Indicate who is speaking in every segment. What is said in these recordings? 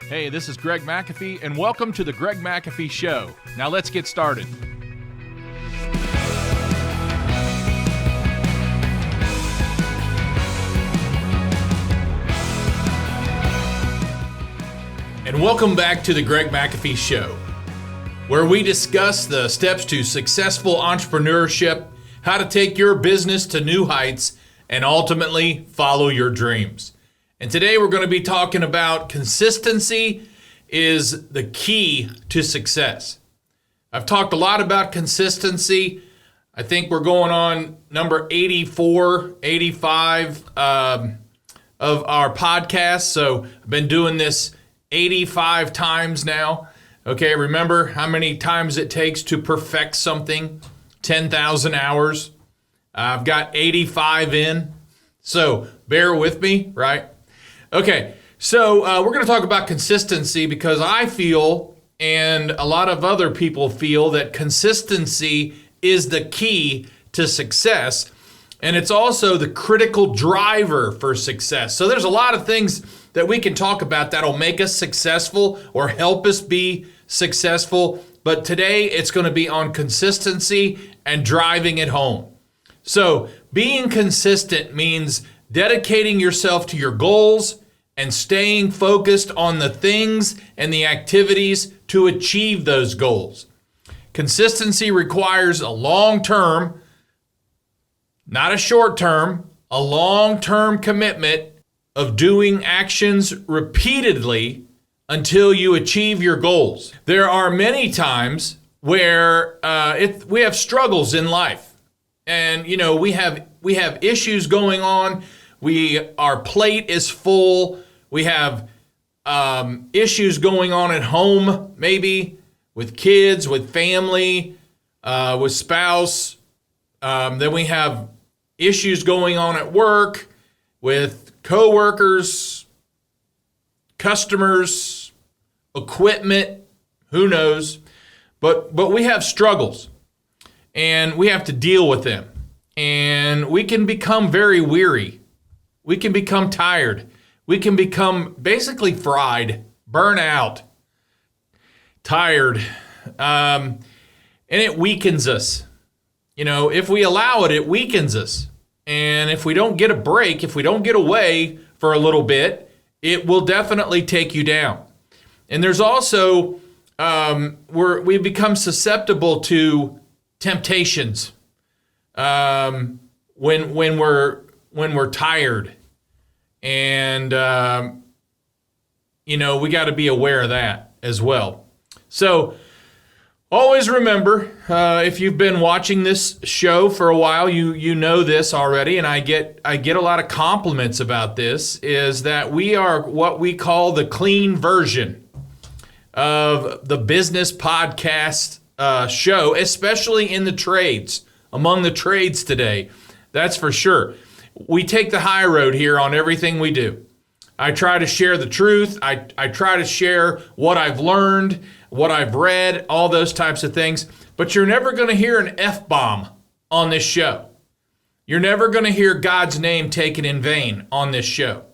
Speaker 1: Hey, this is Greg McAfee, and welcome to the Greg McAfee Show. Now let's get started. And welcome back to the Greg McAfee Show, where we discuss the steps to successful entrepreneurship, how to take your business to new heights, and ultimately follow your dreams. And today we're going to be talking about consistency is the key to success. I've talked a lot about consistency. I think we're going on number 84, 85 of our podcast. So I've been doing this 85 times now. Okay, remember how many times it takes to perfect something? 10,000 hours. I've got 85 in. So bear with me, right? Okay, so we're going to talk about consistency because I feel, and a lot of other people feel, that consistency is the key to success, and it's also the critical driver for success. So there's a lot of things that we can talk about that'll make us successful or help us be successful, but today it's going to be on consistency and driving it home. So being consistent means dedicating yourself to your goals and staying focused on the things and the activities to achieve those goals. Consistency requires a long-term, not a short-term, a long-term commitment of doing actions repeatedly until you achieve your goals. There are many times where we have struggles in life. And, we have issues going on. Our plate is full. We have issues going on at home, maybe with kids, with family, with spouse. Then we have issues going on at work with coworkers, customers, equipment, who knows. But we have struggles. And we have to deal with them. And we can become very weary. We can become tired. We can become basically fried, burn out, tired. And it weakens us. If we allow it, it weakens us. And if we don't get a break, if we don't get away for a little bit, it will definitely take you down. And there's also, we become susceptible to temptations when we're tired, and we got to be aware of that as well. So always remember, if you've been watching this show for a while, you know this already, and I get a lot of compliments about this, is that we are what we call the clean version of the business podcast show, especially in the trades, among the trades today. That's for sure. We take the high road here on everything we do. I try to share the truth. I try to share what I've learned, what I've read, all those types of things. But you're never going to hear an F-bomb on this show. You're never going to hear God's name taken in vain on this show.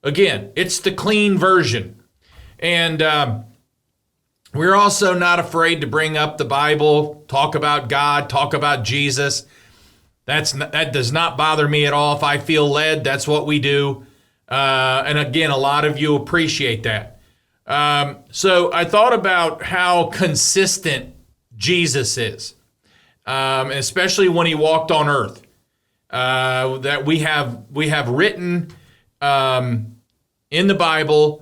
Speaker 1: Again, it's the clean version. And we're also not afraid to bring up the Bible, talk about God, talk about Jesus. That does not bother me at all. If I feel led, that's what we do. And again, a lot of you appreciate that. So I thought about how consistent Jesus is, especially when he walked on earth. That we have written in the Bible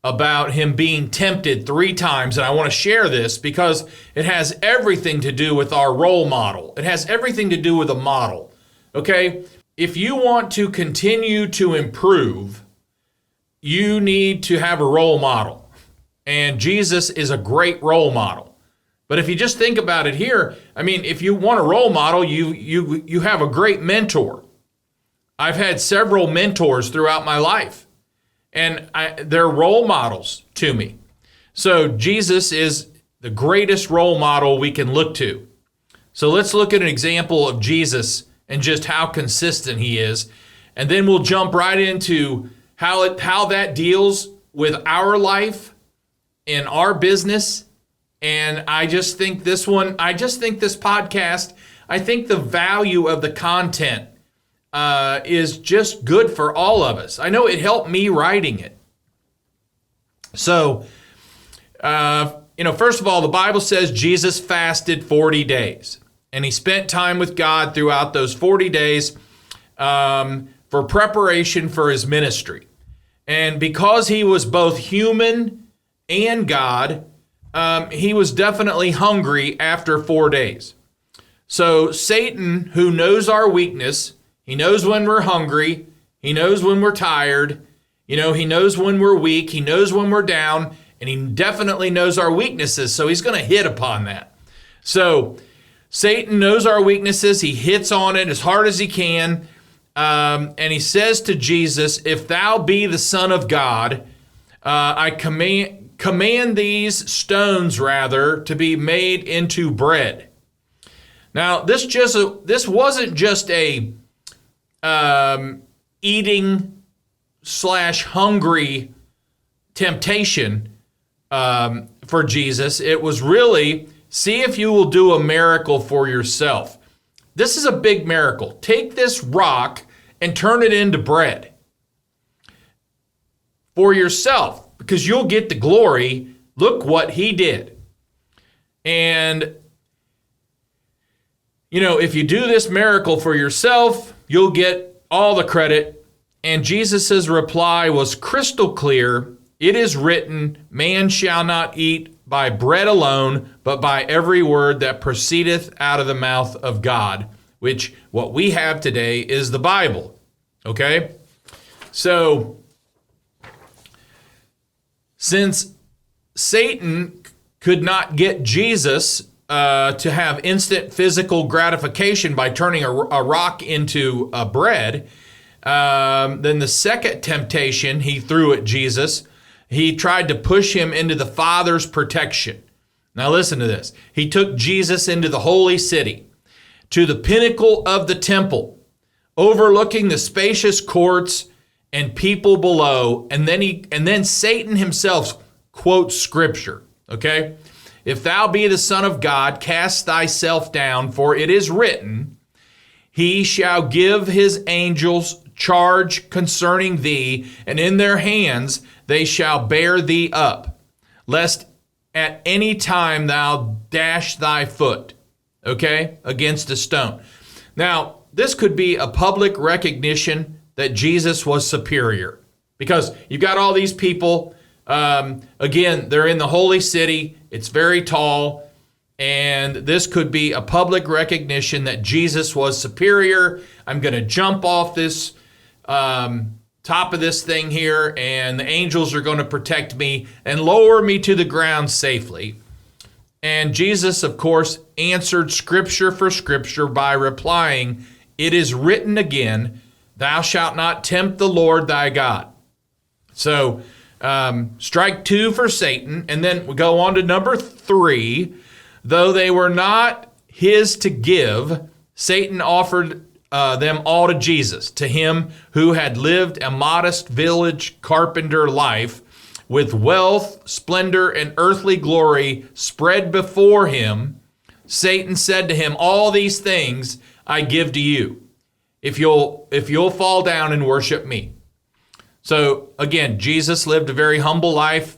Speaker 1: about him being tempted 3 times, and I want to share this because it has everything to do with our role model. It has everything to do with a model, okay? If you want to continue to improve, you need to have a role model, and Jesus is a great role model. But if you just think about it here, if you want a role model, you have a great mentor. I've had several mentors throughout my life. And they're role models to me. So Jesus is the greatest role model we can look to. So let's look at an example of Jesus and just how consistent he is. And then we'll jump right into how that deals with our life in our business. And I just think this podcast, I think the value of the content is just good for all of us. I know it helped me writing it. So, first of all, the Bible says Jesus fasted 40 days. And he spent time with God throughout those 40 days for preparation for his ministry. And because he was both human and God, he was definitely hungry after 4 days. So Satan, who knows our weakness, he knows when we're hungry, he knows when we're tired, he knows when we're weak, he knows when we're down, and he definitely knows our weaknesses, so he's going to hit upon that. So Satan knows our weaknesses, he hits on it as hard as he can, and he says to Jesus, if thou be the Son of God, I command these stones, rather, to be made into bread. Now, this wasn't just a eating/hungry temptation for Jesus. It was really, see if you will do a miracle for yourself. This is a big miracle. Take this rock and turn it into bread for yourself, because you'll get the glory. Look what he did. And, if you do this miracle for yourself, you'll get all the credit. And Jesus' reply was crystal clear. It is written, man shall not eat by bread alone, but by every word that proceedeth out of the mouth of God, which what we have today is the Bible. Okay? So, since Satan could not get Jesus to have instant physical gratification by turning a rock into bread, then the second temptation he threw at Jesus, he tried to push him into the Father's protection. Now listen to this. He took Jesus into the holy city, to the pinnacle of the temple, overlooking the spacious courts and people below, and then Satan himself quotes scripture, okay? If thou be the Son of God, cast thyself down, for it is written, he shall give his angels charge concerning thee, and in their hands they shall bear thee up, lest at any time thou dash thy foot, okay, against a stone. Now, this could be a public recognition that Jesus was superior, because you've got all these people, again, they're in the holy city, it's very tall, and this could be a public recognition that Jesus was superior. I'm going to jump off this top of this thing here, and the angels are going to protect me and lower me to the ground safely. And Jesus, of course, answered scripture for scripture by replying, it is written again, thou shalt not tempt the Lord thy God. So, strike two for Satan, and then we go on to number 3. Though they were not his to give, Satan offered them all to Jesus, to him who had lived a modest village carpenter life with wealth, splendor, and earthly glory spread before him. Satan said to him, all these things I give to you, if you'll fall down and worship me. So again, Jesus lived a very humble life,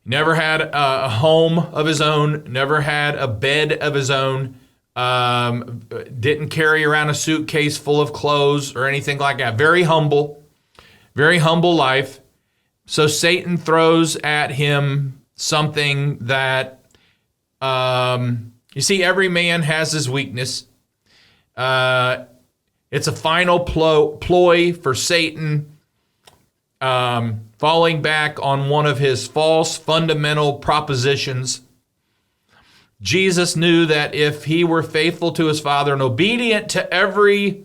Speaker 1: never had a home of his own, never had a bed of his own, didn't carry around a suitcase full of clothes or anything like that. Very humble life. So Satan throws at him something that, you see, every man has his weakness. It's a final ploy for Satan, falling back on one of his false fundamental propositions. Jesus knew that if he were faithful to his Father and obedient to every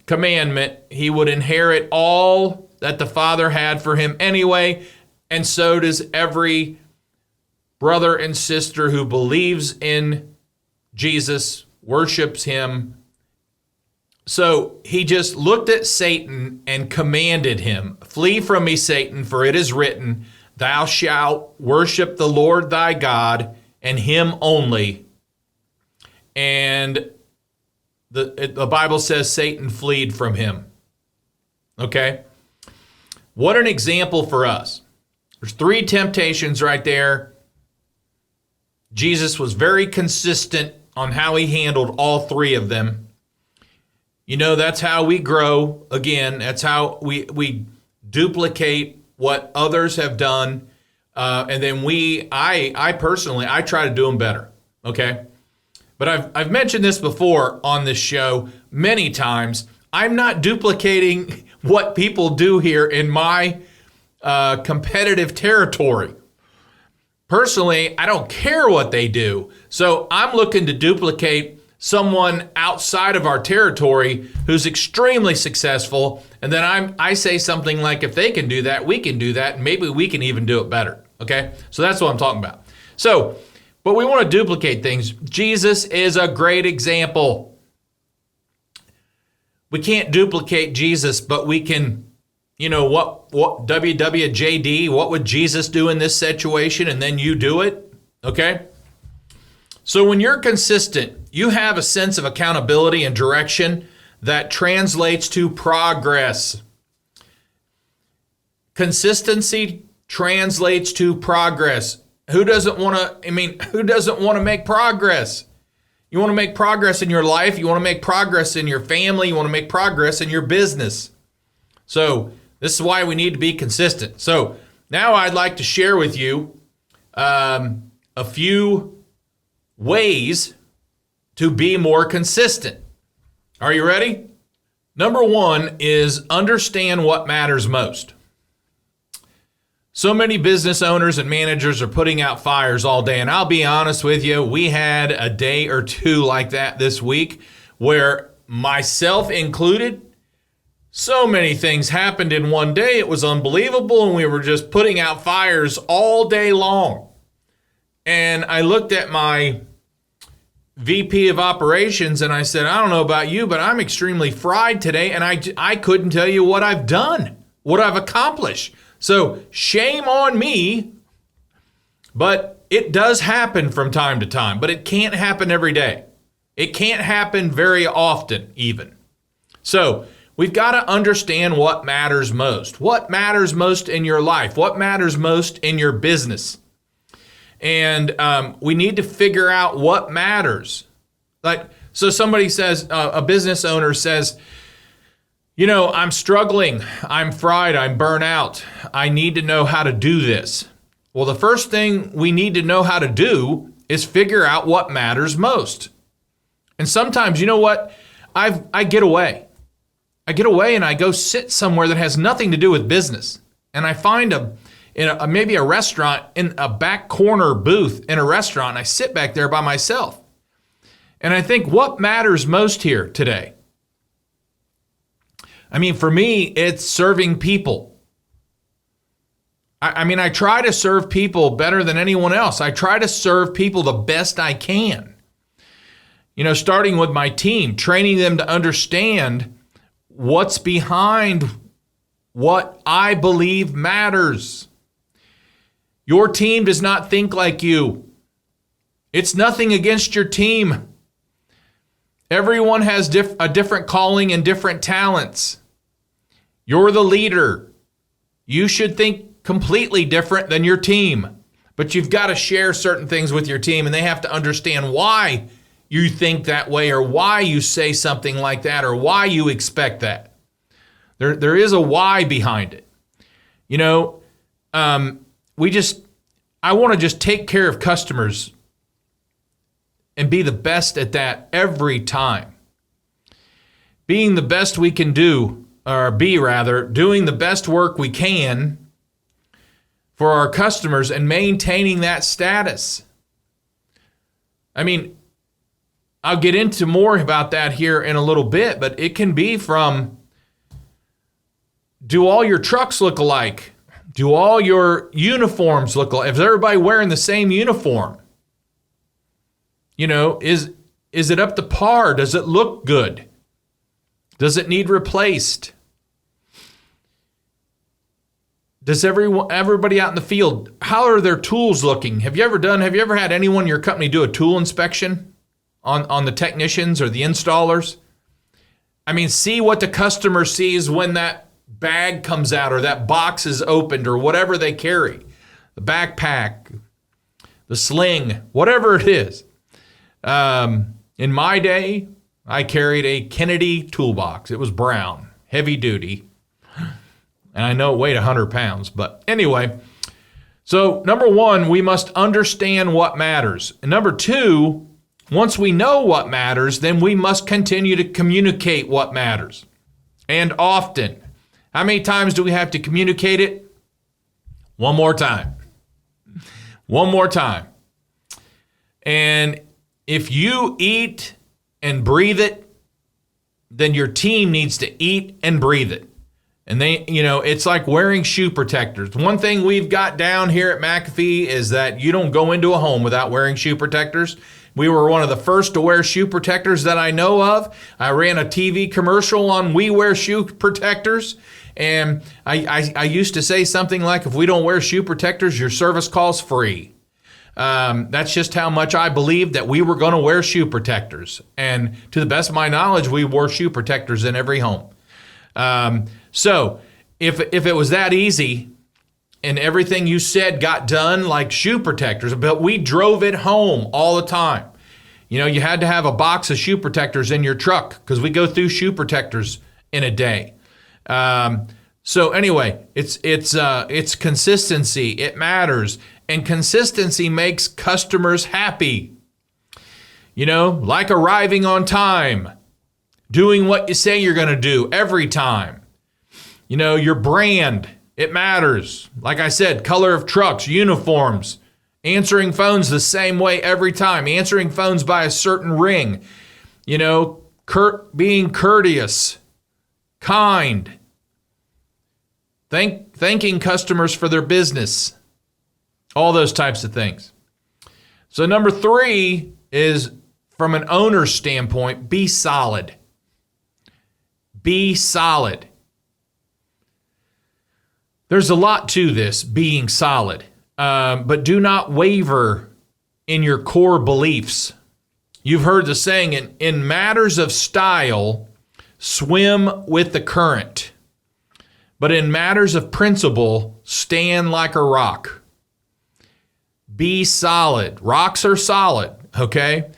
Speaker 1: commandment, he would inherit all that the Father had for him anyway, and so does every brother and sister who believes in Jesus, worships him. So he just looked at Satan and commanded him, flee from me, Satan, for it is written, Thou shalt worship the Lord thy God, and him only. And the Bible says Satan fled from him. Okay? What an example for us. There's 3 temptations right there. Jesus was very consistent on how he handled all 3 of them. You know, that's how we grow. Again, that's how we duplicate what others have done. And then I personally try to do them better. Okay? But I've mentioned this before on this show many times. I'm not duplicating what people do here in my competitive territory. Personally, I don't care what they do. So I'm looking to duplicate someone outside of our territory who's extremely successful. And then I say something like, if they can do that, we can do that. And maybe we can even do it better. Okay? So that's what I'm talking about. So, but we want to duplicate things. Jesus is a great example. We can't duplicate Jesus, but we can, you know, what WWJD, what would Jesus do in this situation? And then you do it. Okay? So when you're consistent, you have a sense of accountability and direction that translates to progress. Consistency translates to progress. Who doesn't want to make progress? You want to make progress in your life. You want to make progress in your family. You want to make progress in your business. So this is why we need to be consistent. So now I'd like to share with you a few ways to be more consistent. Are you ready? Number 1 is understand what matters most. So many business owners and managers are putting out fires all day. And I'll be honest with you, we had a day or 2 like that this week where myself included, so many things happened in one day. It was unbelievable. And we were just putting out fires all day long. And I looked at my VP of operations and I said, I don't know about you, but I'm extremely fried today. And I couldn't tell you what I've done, what I've accomplished. So shame on me, but it does happen from time to time, but it can't happen every day. It can't happen very often even. So we've got to understand what matters most. What matters most in your life? What matters most in your business? And we need to figure out what matters. So somebody says, a business owner says, you know, I'm struggling, I'm fried, I'm burnt out. I need to know how to do this. Well, the first thing we need to know how to do is figure out what matters most. And sometimes, you know what? I get away. I get away and I go sit somewhere that has nothing to do with business. And I find maybe a restaurant in a back corner booth in a restaurant. And I sit back there by myself. And I think, what matters most here today? I mean, for me, it's serving people. I try to serve people better than anyone else. I try to serve people the best I can. You know, starting with my team, training them to understand what's behind what I believe matters. Your team does not think like you. It's nothing against your team. Everyone has a different calling and different talents. You're the leader. You should think completely different than your team. But you've got to share certain things with your team, and they have to understand why you think that way, or why you say something like that, or why you expect that. There is a why behind it. You know, I want to just take care of customers and be the best at that every time. Being the best we can do, or doing the best work we can for our customers and maintaining that status. I mean, I'll get into more about that here in a little bit, but it can be from, do all your trucks look alike? Do all your uniforms look alike? Is everybody wearing the same uniform? You know, is it up to par? Does it look good? Does it need replaced? does everybody out in the field, how are their tools looking? Have you ever had anyone in your company do a tool inspection on the technicians or the installers? I mean, see what the customer sees when that bag comes out or that box is opened or whatever they carry. The backpack, the sling, whatever it is. In my day, I carried a Kennedy toolbox. It was brown, heavy duty. And I know it weighed 100 pounds. But anyway, so number one, we must understand what matters. And number two, once we know what matters, then we must continue to communicate what matters. And often. How many times do we have to communicate it? One more time. One more time. And if you eat and breathe it, then your team needs to eat and breathe it. And it's like wearing shoe protectors. One thing we've got down here at McAfee is that you don't go into a home without wearing shoe protectors. We were one of the first to wear shoe protectors that I know of. I ran a TV commercial on We Wear Shoe Protectors. And I used to say something like, if we don't wear shoe protectors, your service call's free. That's just how much I believed that we were going to wear shoe protectors. And to the best of my knowledge, we wore shoe protectors in every home. So if it was that easy and everything you said got done like shoe protectors, but we drove it home all the time. You had to have a box of shoe protectors in your truck because we go through shoe protectors in a day. So anyway, it's consistency. It matters. And consistency makes customers happy. Like arriving on time, doing what you say you're going to do every time. Your brand, it matters. Like I said, color of trucks, uniforms, answering phones the same way every time, answering phones by a certain ring, being courteous, kind, thanking customers for their business, all those types of things. So number three is, from an owner's standpoint, be solid. Be solid. There's a lot to this, being solid, but do not waver in your core beliefs. You've heard the saying, in matters of style, swim with the current. But in matters of principle, stand like a rock. Be solid. Rocks are solid, okay?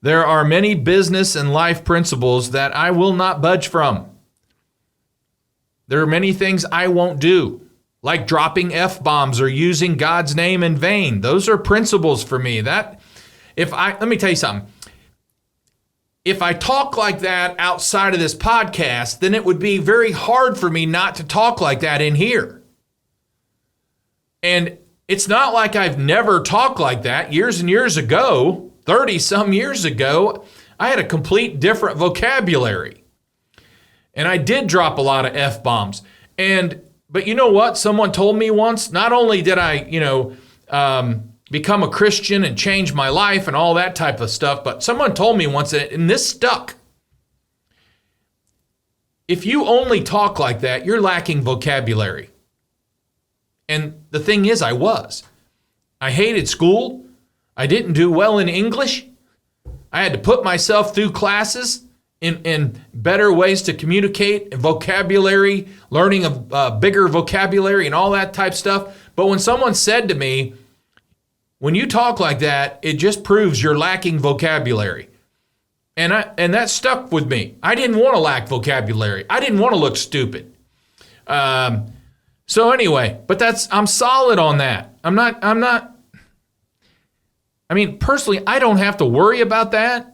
Speaker 1: There are many business and life principles that I will not budge from. There are many things I won't do, like dropping F-bombs or using God's name in vain. Those are principles for me. Let me tell you something. If I talk like that outside of this podcast, then it would be very hard for me not to talk like that in here. And it's not like I've never talked like that. Years and years ago, 30-some years ago, I had a complete different vocabulary. And I did drop a lot of F-bombs. But you know what? Someone told me once, not only did I, become a Christian and change my life and all that type of stuff, but someone told me once, and this stuck. If you only talk like that, you're lacking vocabulary. And the thing is, I hated school. I didn't do well in English. I had to put myself through classes in better ways to communicate, vocabulary, learning of bigger vocabulary and all that type stuff. But when someone said to me, when you talk like that, it just proves you're lacking vocabulary. And that stuck with me. I didn't want to lack vocabulary. I didn't want to look stupid. So anyway, but I'm solid on that. Personally, I don't have to worry about that.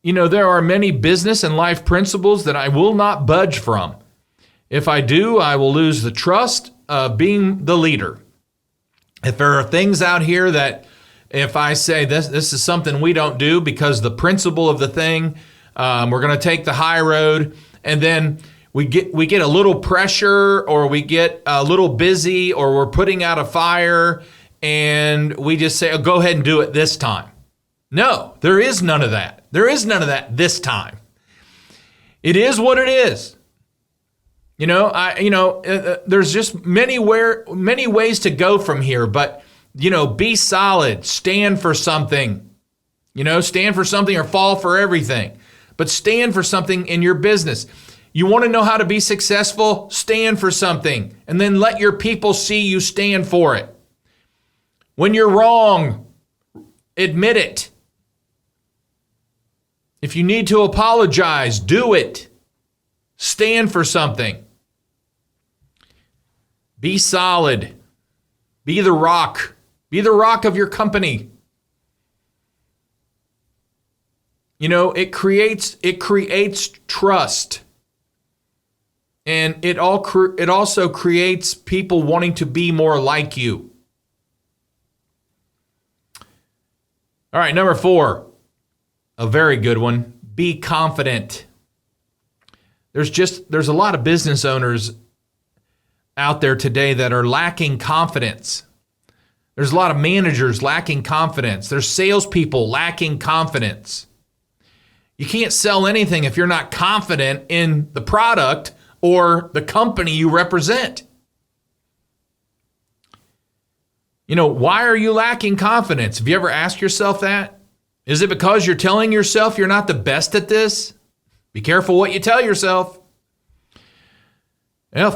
Speaker 1: There are many business and life principles that I will not budge from. If I do, I will lose the trust of being the leader. If there are things out here that if I say this is something we don't do because the principle of the thing, we're going to take the high road, and then we get a little pressure, or we get a little busy, or we're putting out a fire, and we just say, oh, go ahead and do it this time. No, there is none of that. There is none of that this time. It is what it is. There's just many ways to go from here, but, be solid, stand for something, stand for something or fall for everything, but stand for something in your business. You want to know how to be successful? Stand for something, and then let your people see you stand for it. When you're wrong, admit it. If you need to apologize, do it. Stand for something. Be solid. Be the rock. Be the rock of your company. It creates trust. And it also creates people wanting to be more like you. All right, number 4, a very good one. Be confident. There's a lot of business owners out there today that are lacking confidence. There's a lot of managers lacking confidence. There's salespeople lacking confidence. You can't sell anything if you're not confident in the product or the company you represent. Why are you lacking confidence? Have you ever asked yourself that? Is it because you're telling yourself you're not the best at this? Be careful what you tell yourself.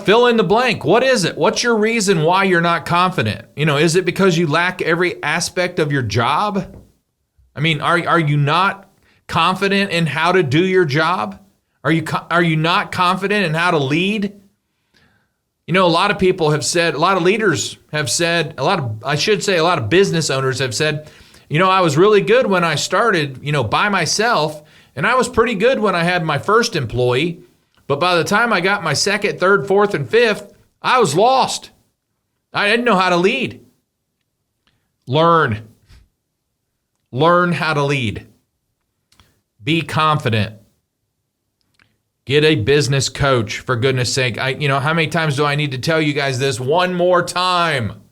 Speaker 1: Fill in the blank. What is it? What's your reason why you're not confident? Is it because you lack every aspect of your job? Are you not confident in how to do your job? Are you not confident in how to lead? A lot of people have said, a lot of leaders have said, a lot of business owners have said, I was really good when I started, by myself, and I was pretty good when I had my first employee, but by the time I got my second, third, fourth, and fifth, I was lost. I didn't know how to lead. Learn how to lead. Be confident. Get a business coach, for goodness sake. How many times do I need to tell you guys this one more time?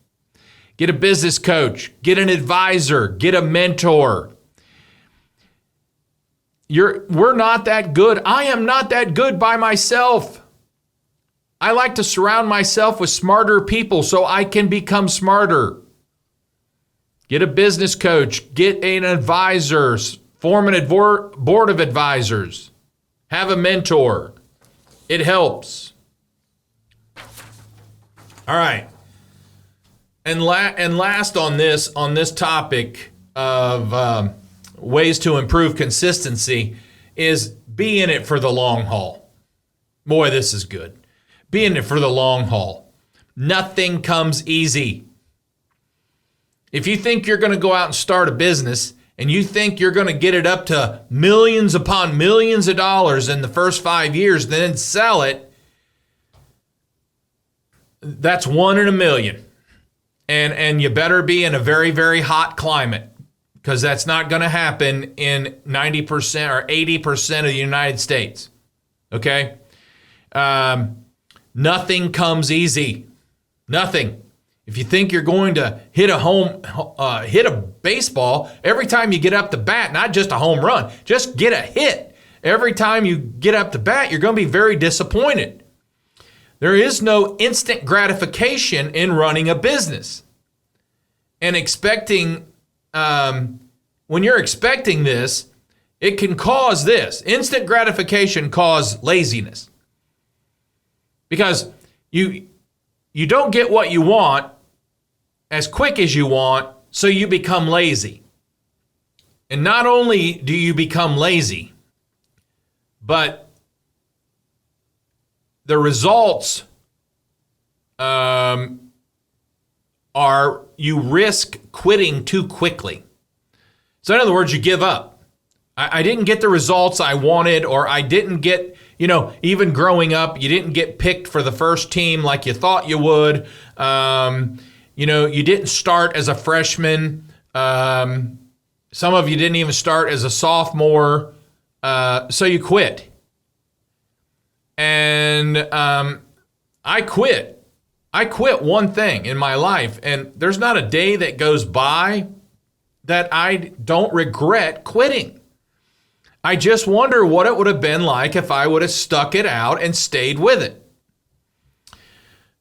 Speaker 1: Get a business coach. Get an advisor. Get a mentor. We're not that good. I am not that good by myself. I like to surround myself with smarter people so I can become smarter. Get a business coach. Get an advisor. Form a board of advisors. Have a mentor. It helps. All right. And last on this topic of ways to improve consistency is be in it for the long haul. Boy, this is good. Be in it for the long haul. Nothing comes easy. If you think you're going to go out and start a business and you think you're going to get it up to millions upon millions of dollars in the first 5 years, then sell it, that's 1 in a million. And you better be in a very, very hot climate, because that's not going to happen in 90% or 80% of the United States. Okay? Nothing comes easy. Nothing. If you think you're going to hit a baseball every time you get up to bat, not just a home run, just get a hit. Every time you get up to bat, you're going to be very disappointed. There is no instant gratification in running a business. And when you're expecting this, it can cause this. Instant gratification cause laziness. Because you don't get what you want as quick as you want, so you become lazy. And not only do you become lazy, but the results are you risk quitting too quickly. So in other words, you give up. I didn't get the results I wanted, or I didn't get, even growing up, you didn't get picked for the first team like you thought you would. You didn't start as a freshman. Some of you didn't even start as a sophomore. So you quit. And I quit. I quit one thing in my life, and there's not a day that goes by that I don't regret quitting. I just wonder what it would have been like if I would have stuck it out and stayed with it.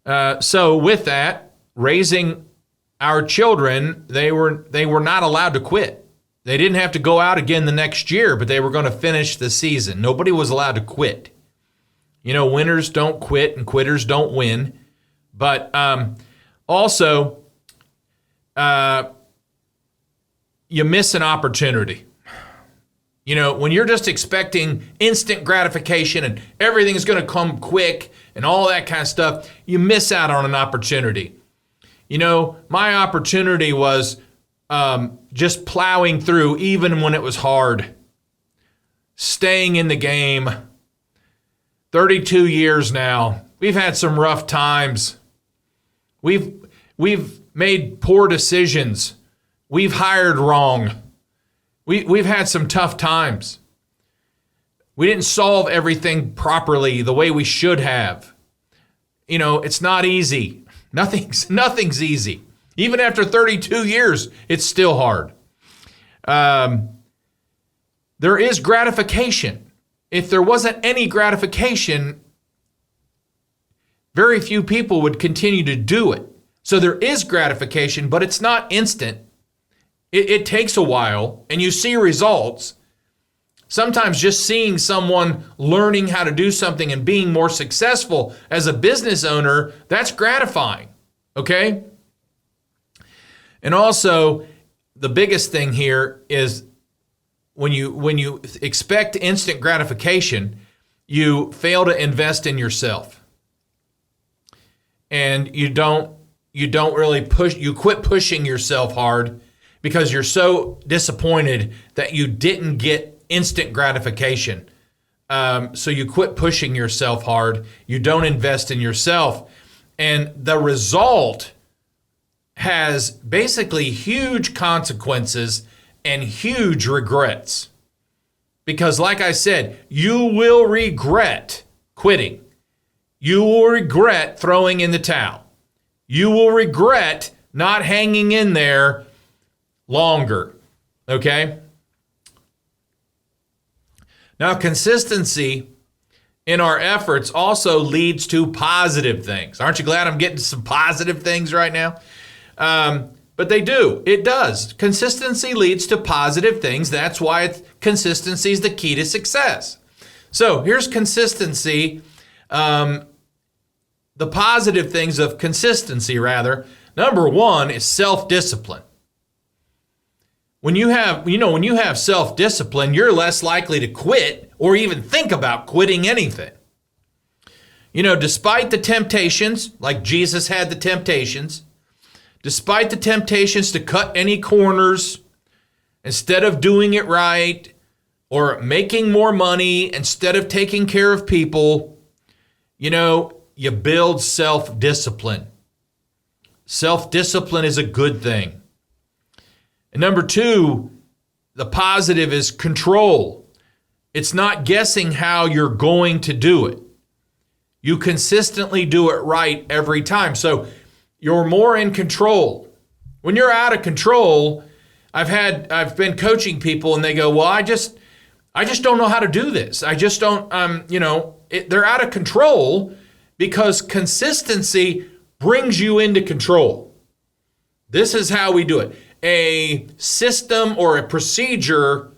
Speaker 1: So with that, raising our children, they were not allowed to quit. They didn't have to go out again the next year, but they were going to finish the season. Nobody was allowed to quit. Winners don't quit and quitters don't win. But also, you miss an opportunity. When you're just expecting instant gratification and everything's going to come quick and all that kind of stuff, you miss out on an opportunity. My opportunity was just plowing through even when it was hard, staying in the game. 32 years now. We've had some rough times. We've made poor decisions. We've hired wrong. We've had some tough times. We didn't solve everything properly the way we should have. It's not easy. Nothing's easy. Even after 32 years, it's still hard. There is gratification. If there wasn't any gratification, very few people would continue to do it. So there is gratification, but it's not instant. It takes a while, and you see results. Sometimes just seeing someone learning how to do something and being more successful as a business owner, that's gratifying, okay? And also, the biggest thing here is when you expect instant gratification, you fail to invest in yourself. And you don't really push, you quit pushing yourself hard because you're so disappointed that you didn't get instant gratification. So you quit pushing yourself hard. You don't invest in yourself. And the result has basically huge consequences and huge regrets. Because like I said, you will regret quitting. You will regret throwing in the towel. You will regret not hanging in there longer. Okay? Now, consistency in our efforts also leads to positive things. Aren't you glad I'm getting some positive things right now? But they do. It does. Consistency leads to positive things. That's why consistency is the key to success. So here's consistency. The positive things of consistency, rather. Number one is self-discipline. When you have self-discipline, you're less likely to quit or even think about quitting anything. Despite the temptations, like Jesus had the temptations, despite the temptations to cut any corners, instead of doing it right, or making more money instead of taking care of people, you build self-discipline. Self-discipline is a good thing. And number two, the positive is control. It's not guessing how you're going to do it. You consistently do it right every time. So you're more in control. When you're out of control, I've been coaching people and they go, well, I just don't know how to do this. I just don't, they're out of control because consistency brings you into control. This is how we do it. A system or a procedure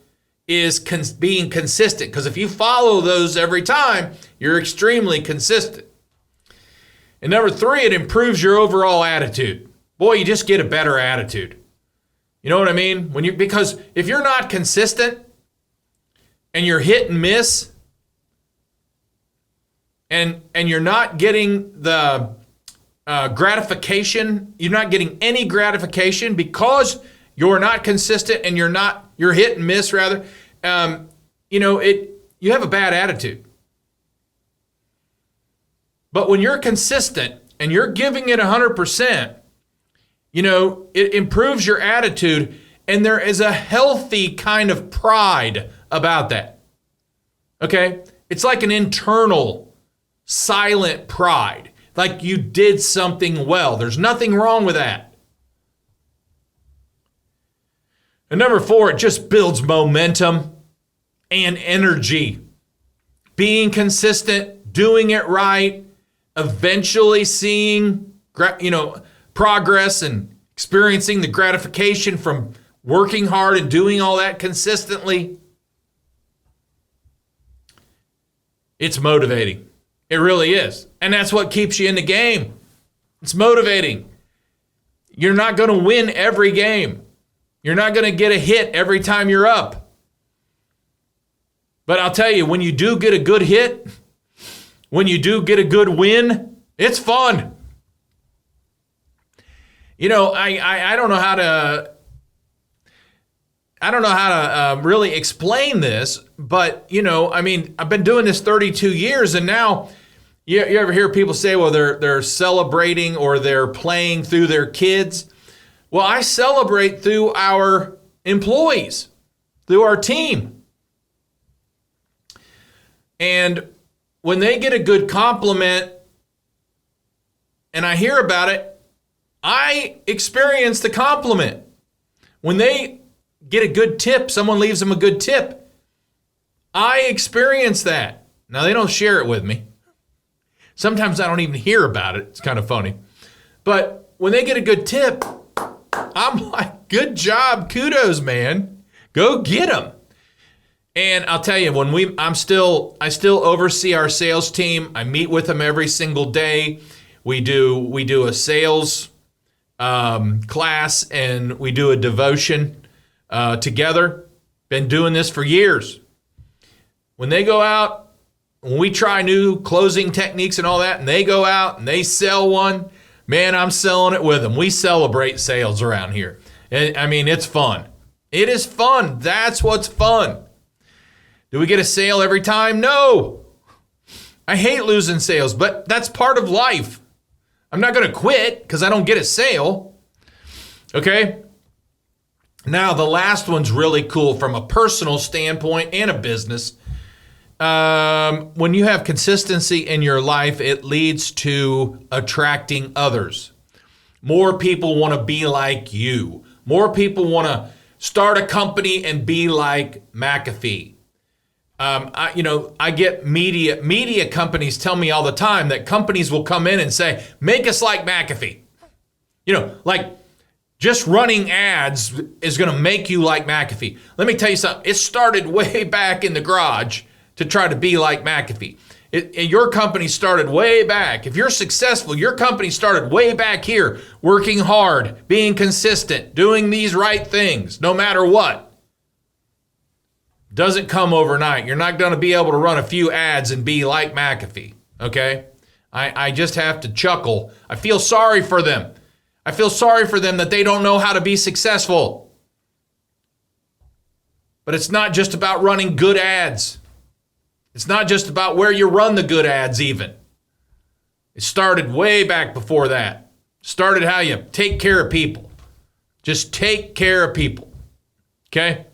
Speaker 1: is being consistent, because if you follow those every time, you're extremely consistent. And number three, it improves your overall attitude. Boy, you just get a better attitude. You know what I mean? Because if you're not consistent and you're hit and miss, and you're not getting the gratification, you're not getting any gratification because you're not consistent and you're hit and miss rather, you have a bad attitude. But when you're consistent and you're giving it 100%, it improves your attitude, and there is a healthy kind of pride about that. Okay? It's like an internal, silent pride. Like you did something well. There's nothing wrong with that. And number four, it just builds momentum and energy. Being consistent, doing it right, eventually seeing, progress and experiencing the gratification from working hard and doing all that consistently, it's motivating. It really is. And that's what keeps you in the game. It's motivating. You're not going to win every game. You're not going to get a hit every time you're up. But I'll tell you, when you do get a good hit, when you do get a good win, it's fun. I don't know how to really explain this, but I've been doing this 32 years, and now you ever hear people say, well, they're celebrating or they're playing through their kids. Well, I celebrate through our employees, through our team. And when they get a good compliment and I hear about it, I experience the compliment. When they get a good tip, someone leaves them a good tip, I experience that. Now, they don't share it with me. Sometimes I don't even hear about it. It's kind of funny. But when they get a good tip, I'm like, good job, kudos, man. Go get them. And I'll tell you, I still oversee our sales team. I meet with them every single day. We do a sales class, and we do a devotion together. Been doing this for years. When they go out, when we try new closing techniques and all that, and they go out and they sell one, man, I'm selling it with them. We celebrate sales around here. It's fun. It is fun. That's what's fun. Do we get a sale every time? No. I hate losing sales, but that's part of life. I'm not going to quit because I don't get a sale. Okay? Now, the last one's really cool from a personal standpoint and a business. When you have consistency in your life, it leads to attracting others. More people want to be like you. More people want to start a company and be like McAfee. I get media companies tell me all the time that companies will come in and say, make us like McAfee. Like just running ads is going to make you like McAfee. Let me tell you something. It started way back in the garage to try to be like McAfee. Your company started way back. If you're successful, your company started way back here, working hard, being consistent, doing these right things, no matter what. Doesn't come overnight. You're not going to be able to run a few ads and be like McAfee, okay? I just have to chuckle. I feel sorry for them. I feel sorry for them that they don't know how to be successful. But it's not just about running good ads. It's not just about where you run the good ads even. It started way back before that. It started how you take care of people. Just take care of people, okay?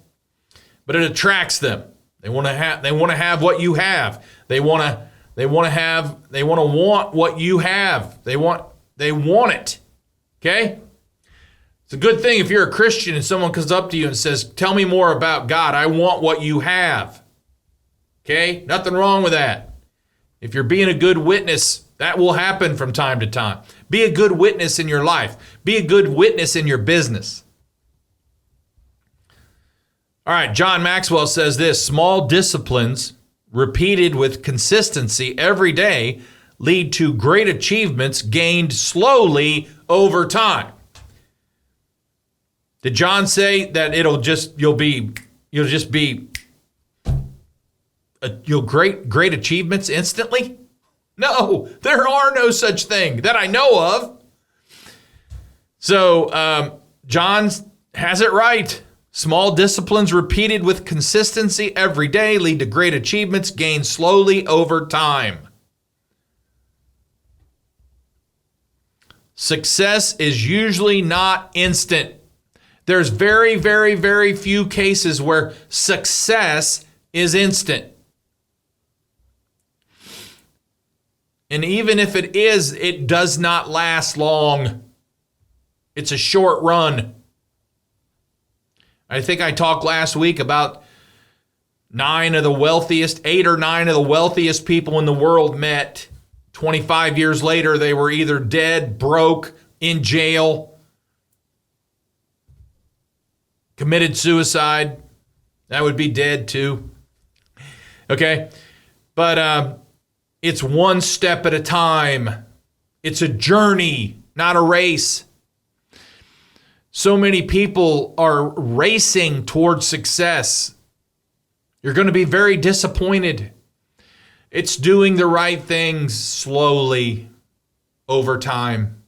Speaker 1: But it attracts them. They want to have what you have. They want to want what you have. They want it. Okay? It's a good thing if you're a Christian and someone comes up to you and says, "Tell me more about God. I want what you have." Okay? Nothing wrong with that. If you're being a good witness, that will happen from time to time. Be a good witness in your life. Be a good witness in your business. All right, John Maxwell says this: small disciplines repeated with consistency every day lead to great achievements gained slowly over time. Did John say that you'll great achievements instantly? No, there are no such thing that I know of. So John has it right. Small disciplines repeated with consistency every day lead to great achievements gained slowly over time. Success is usually not instant. There's very, very, very few cases where success is instant. And even if it is, it does not last long. It's a short run. I think I talked last week about 8 or 9 of the wealthiest people in the world met 25 years later, they were either dead, broke, in jail, committed suicide. That would be dead too. Okay? But it's one step at a time. It's a journey, not a race. So many people are racing towards success. You're going to be very disappointed. It's doing the right things slowly over time.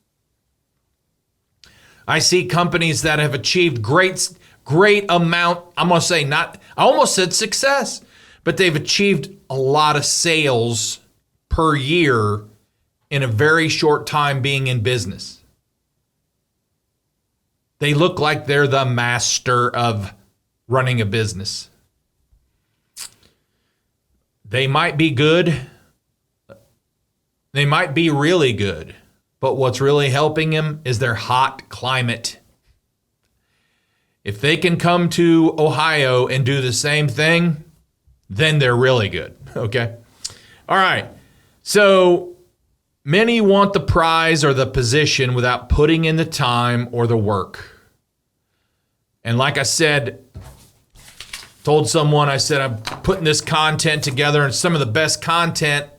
Speaker 1: I see companies that have achieved great amount, I'm going to say I almost said success, but they've achieved a lot of sales per year in a very short time being in business. They look like they're the master of running a business. They might be good. They might be really good. But what's really helping them is their hot climate. If they can come to Ohio and do the same thing, then they're really good. Okay? All right. So many want the prize or the position without putting in the time or the work. And like I said, told someone, I said, I'm putting this content together, and some of the best content,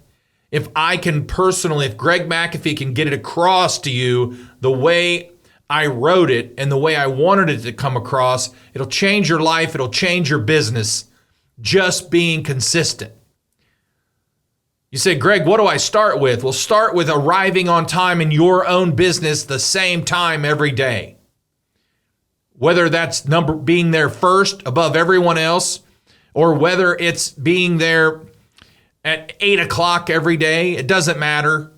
Speaker 1: if Greg McAfee can get it across to you the way I wrote it and the way I wanted it to come across, it'll change your life, it'll change your business, just being consistent. You say, Greg, what do I start with? Well, start with arriving on time in your own business the same time every day. Whether that's being there first above everyone else, or whether it's being there at 8 o'clock every day, it doesn't matter.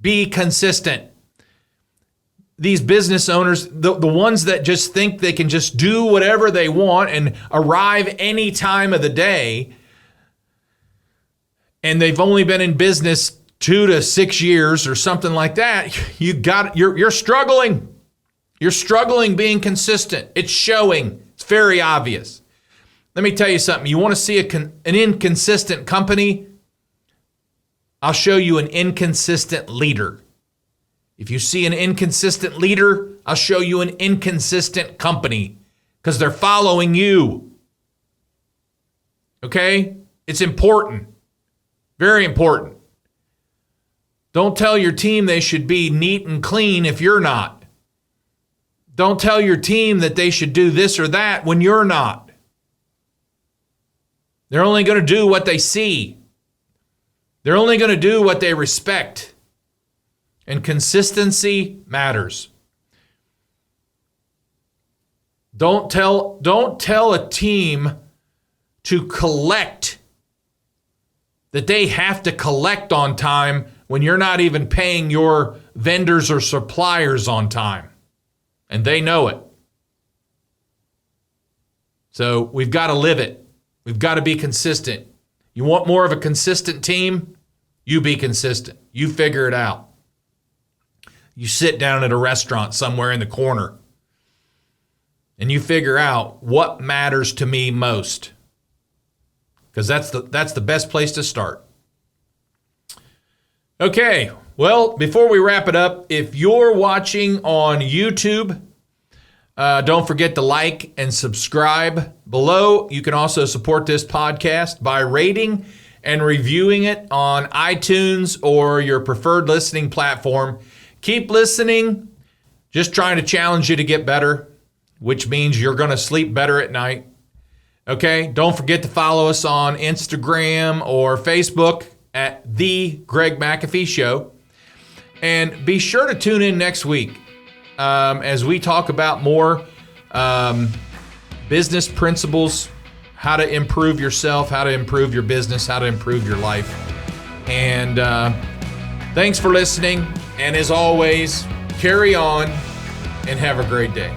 Speaker 1: Be consistent. These business owners, the ones that just think they can just do whatever they want and arrive any time of the day, and they've only been in business 2 to 6 years or something like that, you're struggling. You're struggling being consistent. It's showing. It's very obvious. Let me tell you something. You want to see an inconsistent company? I'll show you an inconsistent leader. If you see an inconsistent leader, I'll show you an inconsistent company, because they're following you. Okay? It's important. Very important. Don't tell your team they should be neat and clean if you're not. Don't tell your team that they should do this or that when you're not. They're only going to do what they see. They're only going to do what they respect. And consistency matters. Don't tell a team to collect, that they have to collect on time when you're not even paying your vendors or suppliers on time. And they know it. So we've got to live it. We've got to be consistent. You want more of a consistent team? You be consistent. You figure it out. You sit down at a restaurant somewhere in the corner and you figure out what matters to me most. Because that's the best place to start. Okay. Well, before we wrap it up, if you're watching on YouTube, don't forget to like and subscribe below. You can also support this podcast by rating and reviewing it on iTunes or your preferred listening platform. Keep listening. Just trying to challenge you to get better, which means you're going to sleep better at night. Okay? Don't forget to follow us on Instagram or Facebook at The Greg McAfee Show. And be sure to tune in next week as we talk about more business principles, how to improve yourself, how to improve your business, how to improve your life. And thanks for listening. And as always, carry on and have a great day.